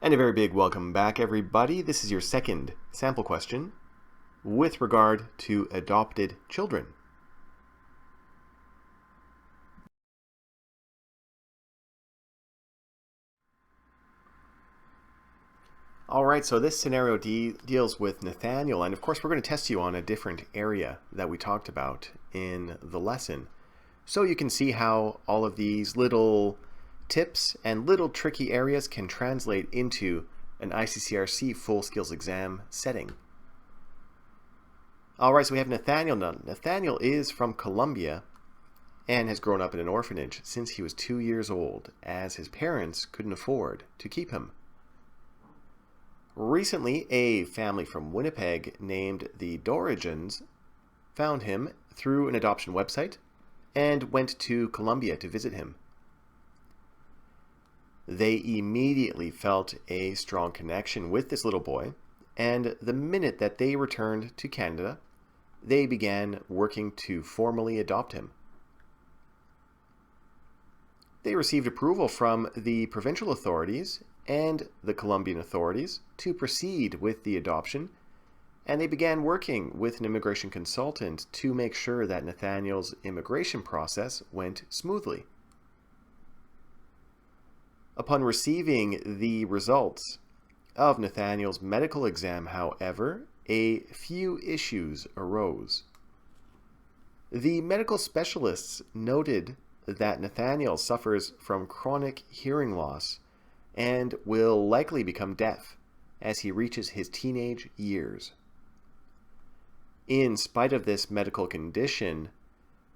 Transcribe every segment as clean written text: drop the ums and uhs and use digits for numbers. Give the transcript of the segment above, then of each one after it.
And a very big welcome back, everybody. This is your second sample question with regard to adopted children. All right, so this scenario deals with Nathaniel, and of course we're going to test you on a different area that we talked about in the lesson. So you can see how all of these little tips and little tricky areas can translate into an ICCRC Full Skills Exam setting. All right, so we have Nathaniel. Now, Nathaniel is from Colombia and has grown up in an orphanage since he was 2 years old, as his parents couldn't afford to keep him. Recently, a family from Winnipeg named the Dorigins found him through an adoption website and went to Colombia to visit him. They immediately felt a strong connection with this little boy, and the minute that they returned to Canada, they began working to formally adopt him. They received approval from the provincial authorities and the Colombian authorities to proceed with the adoption, and they began working with an immigration consultant to make sure that Nathaniel's immigration process went smoothly. Upon receiving the results of Nathaniel's medical exam, however, a few issues arose. The medical specialists noted that Nathaniel suffers from chronic hearing loss and will likely become deaf as he reaches his teenage years. In spite of this medical condition,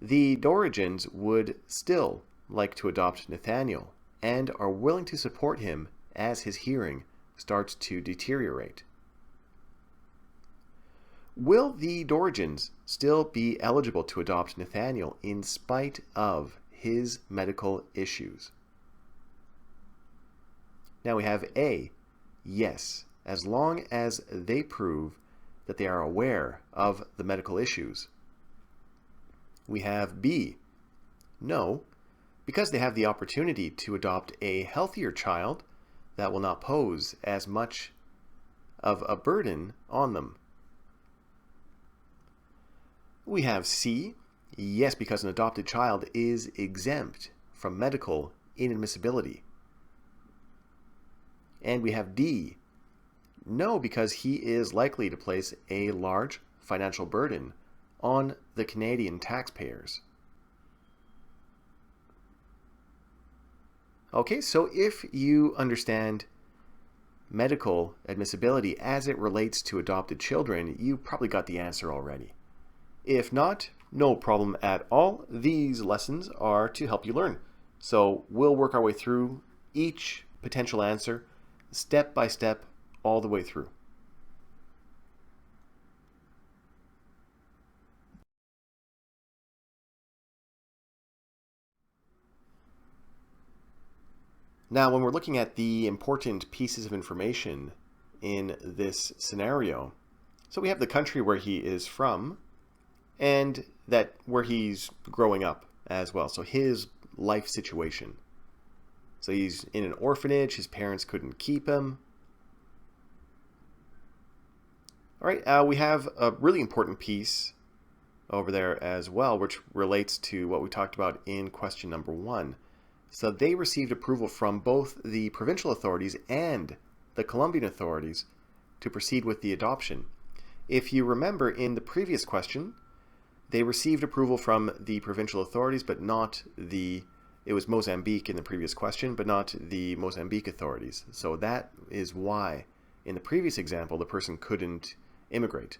the Dorigins would still like to adopt Nathaniel and are willing to support him as his hearing starts to deteriorate. Will the Dorigins still be eligible to adopt Nathaniel in spite of his medical issues? Now we have A, yes, as long as they prove that they are aware of the medical issues. We have B, no, because they have the opportunity to adopt a healthier child that will not pose as much of a burden on them. We have C, yes, because an adopted child is exempt from medical inadmissibility. And we have D, no, because he is likely to place a large financial burden on the Canadian taxpayers. Okay, so if you understand medical admissibility as it relates to adopted children, you probably got the answer already. If not, no problem at all. These lessons are to help you learn. So we'll work our way through each potential answer step by step all the way through. Now, when we're looking at the important pieces of information in this scenario, so we have the country where he is from, and that where he's growing up as well. So his life situation. So he's in an orphanage, his parents couldn't keep him. All right, we have a really important piece over there as well, which relates to what we talked about in question number 1. So they received approval from both the provincial authorities and the Colombian authorities to proceed with the adoption. If you remember in the previous question, they received approval from the provincial authorities, but not it was Mozambique in the previous question, but not the Mozambique authorities. So that is why in the previous example, the person couldn't immigrate.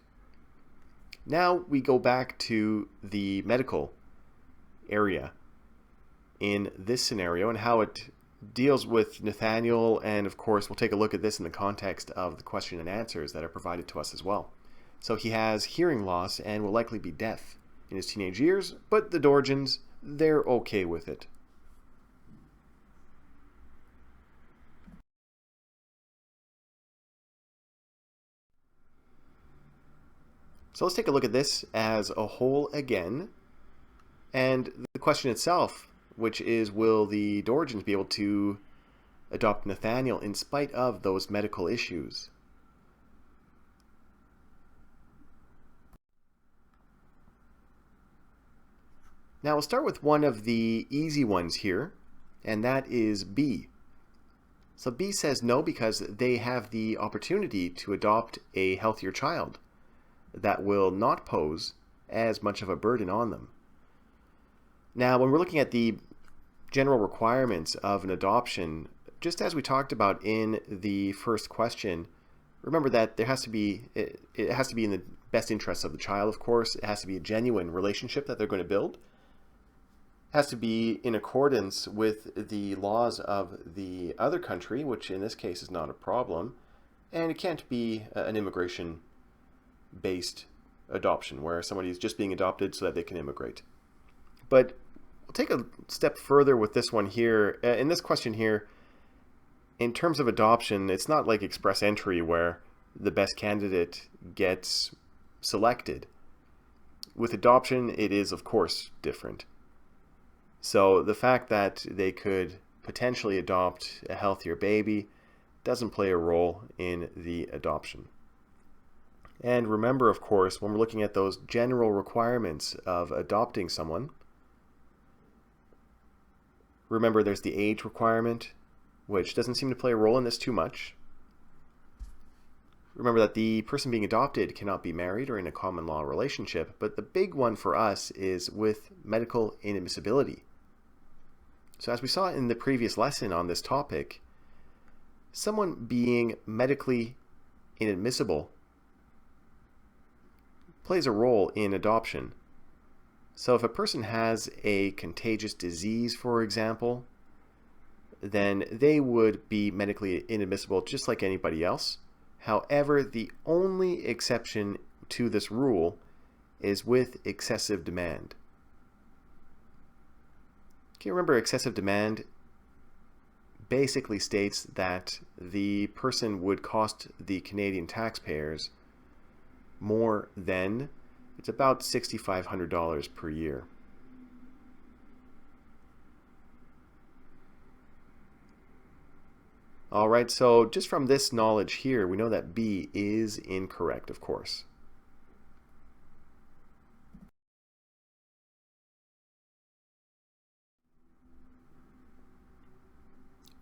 Now we go back to the medical area in this scenario and how it deals with Nathaniel, and of course we'll take a look at this in the context of the question and answers that are provided to us as well. So he has hearing loss and will likely be deaf in his teenage years, but the Dorigins, they're okay with it. So let's take a look at this as a whole again, and the question itself, which is, will the Dorigins be able to adopt Nathaniel in spite of those medical issues. Now we'll start with one of the easy ones here, and that is B. So B says no because they have the opportunity to adopt a healthier child that will not pose as much of a burden on them. Now when we're looking at the general requirements of an adoption, just as we talked about in the first question, remember that it has to be in the best interests of the child, of course. It has to be a genuine relationship that they're going to build. Has to be in accordance with the laws of the other country, which in this case is not a problem, and it can't be an immigration-based adoption where somebody is just being adopted so that they can immigrate. But we'll take a step further with this one here. In this question here, in terms of adoption, it's not like express entry where the best candidate gets selected. With adoption, it is of course different. So the fact that they could potentially adopt a healthier baby doesn't play a role in the adoption. And remember, of course, when we're looking at those general requirements of adopting someone, remember there's the age requirement, which doesn't seem to play a role in this too much. Remember that the person being adopted cannot be married or in a common law relationship, but the big one for us is with medical inadmissibility. So as we saw in the previous lesson on this topic, someone being medically inadmissible plays a role in adoption. So if a person has a contagious disease, for example, then they would be medically inadmissible just like anybody else. However, the only exception to this rule is with excessive demand. Okay, remember, excessive demand basically states that the person would cost the Canadian taxpayers more than, it's about $6,500 per year. All right, so just from this knowledge here, we know that B is incorrect, of course.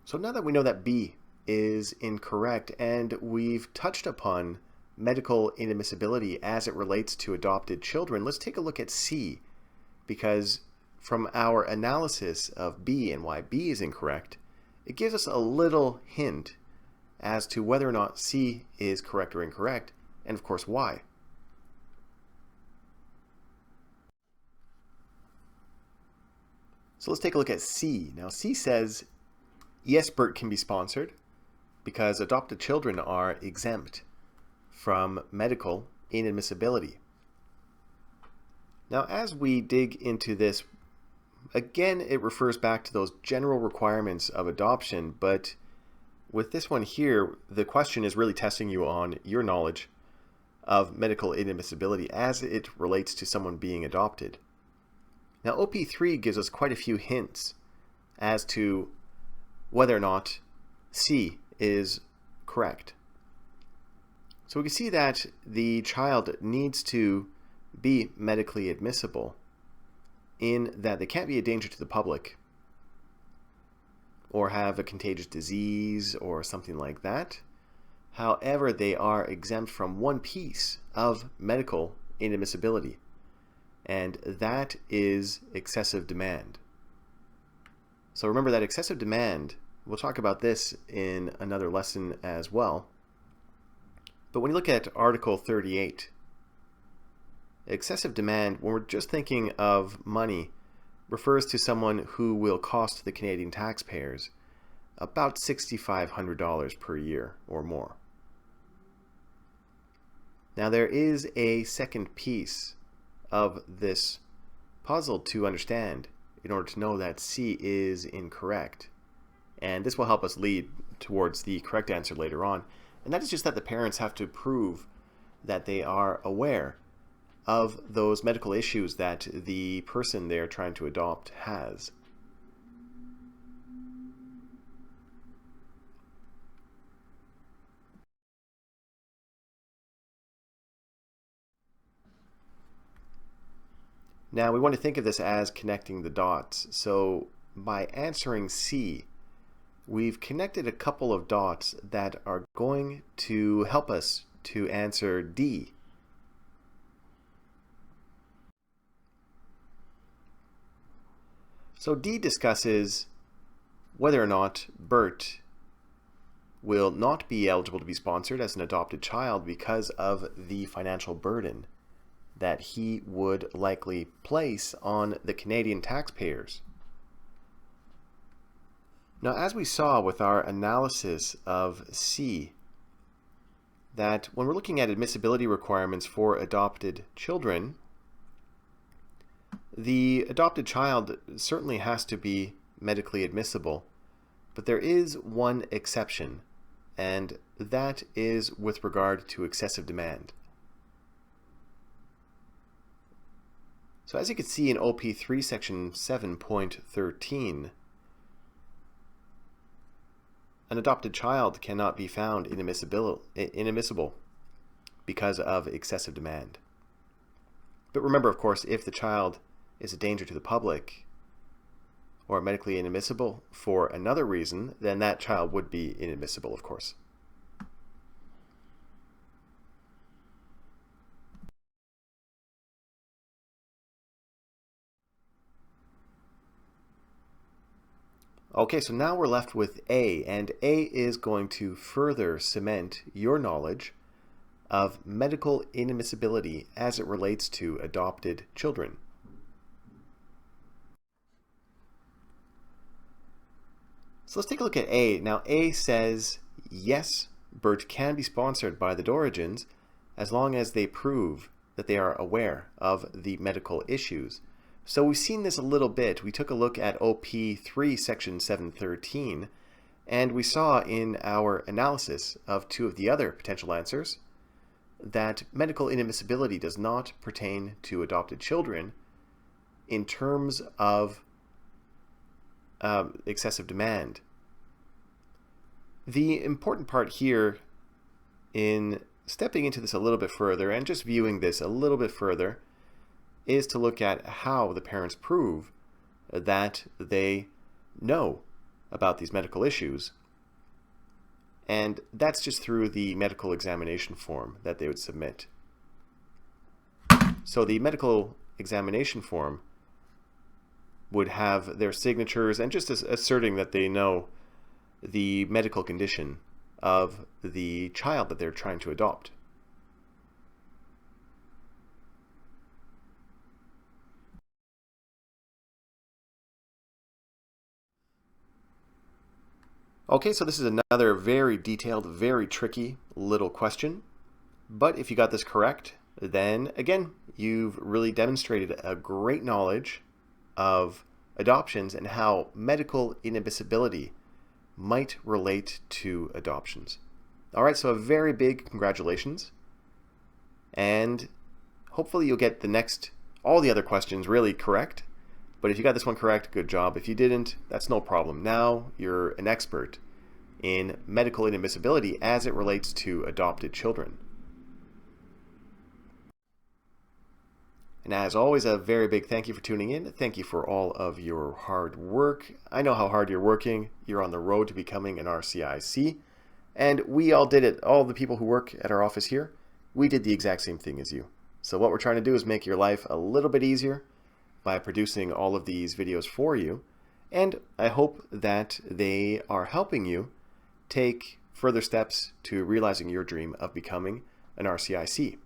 So now that we know that B is incorrect and we've touched upon medical inadmissibility as it relates to adopted children, let's take a look at C, because from our analysis of B and why B is incorrect, it gives us a little hint as to whether or not C is correct or incorrect, and of course why. So let's take a look at C. Now C says, yes, Bert can be sponsored because adopted children are exempt from medical inadmissibility. Now, as we dig into this, again, it refers back to those general requirements of adoption, but with this one here, the question is really testing you on your knowledge of medical inadmissibility as it relates to someone being adopted. Now, OP3 gives us quite a few hints as to whether or not C is correct. So we can see that the child needs to be medically admissible in that they can't be a danger to the public or have a contagious disease or something like that. However, they are exempt from one piece of medical inadmissibility, and that is excessive demand. So remember that excessive demand, we'll talk about this in another lesson as well. But when you look at Article 38, excessive demand, when we're just thinking of money, refers to someone who will cost the Canadian taxpayers about $6,500 per year or more. Now there is a second piece of this puzzle to understand in order to know that C is incorrect. And this will help us lead towards the correct answer later on. And that is just that the parents have to prove that they are aware of those medical issues that the person they're trying to adopt has. Now we want to think of this as connecting the dots. So by answering C, we've connected a couple of dots that are going to help us to answer D. So D discusses whether or not Bert will not be eligible to be sponsored as an adopted child because of the financial burden that he would likely place on the Canadian taxpayers. Now, as we saw with our analysis of C, that when we're looking at admissibility requirements for adopted children, the adopted child certainly has to be medically admissible, but there is one exception, and that is with regard to excessive demand. So as you can see in OP3 section 7.13, an adopted child cannot be found inadmissible because of excessive demand. But remember, of course, if the child is a danger to the public or medically inadmissible for another reason, then that child would be inadmissible, of course. Okay, so now we're left with A, and A is going to further cement your knowledge of medical inadmissibility as it relates to adopted children. So let's take a look at A. Now A says, yes, Bert can be sponsored by the Dorigins as long as they prove that they are aware of the medical issues. So we've seen this a little bit. We took a look at OP3 section 713, and we saw in our analysis of two of the other potential answers that medical inadmissibility does not pertain to adopted children in terms of excessive demand. The important part here in stepping into this a little bit further and just viewing this a little bit further is to look at how the parents prove that they know about these medical issues. And that's just through the medical examination form that they would submit. So the medical examination form would have their signatures and just asserting that they know the medical condition of the child that they're trying to adopt. Okay, so this is another very detailed, very tricky little question. But if you got this correct, then again, you've really demonstrated a great knowledge of adoptions and how medical inadmissibility might relate to adoptions. All right, so a very big congratulations. And hopefully you'll get all the other questions really correct. But if you got this one correct, good job. If you didn't, that's no problem. Now you're an expert in medical inadmissibility as it relates to adopted children. And as always, a very big thank you for tuning in. Thank you for all of your hard work. I know how hard you're working. You're on the road to becoming an RCIC. And we all did it. All the people who work at our office here, we did the exact same thing as you. So what we're trying to do is make your life a little bit easier by producing all of these videos for you. And I hope that they are helping you take further steps to realizing your dream of becoming an RCIC.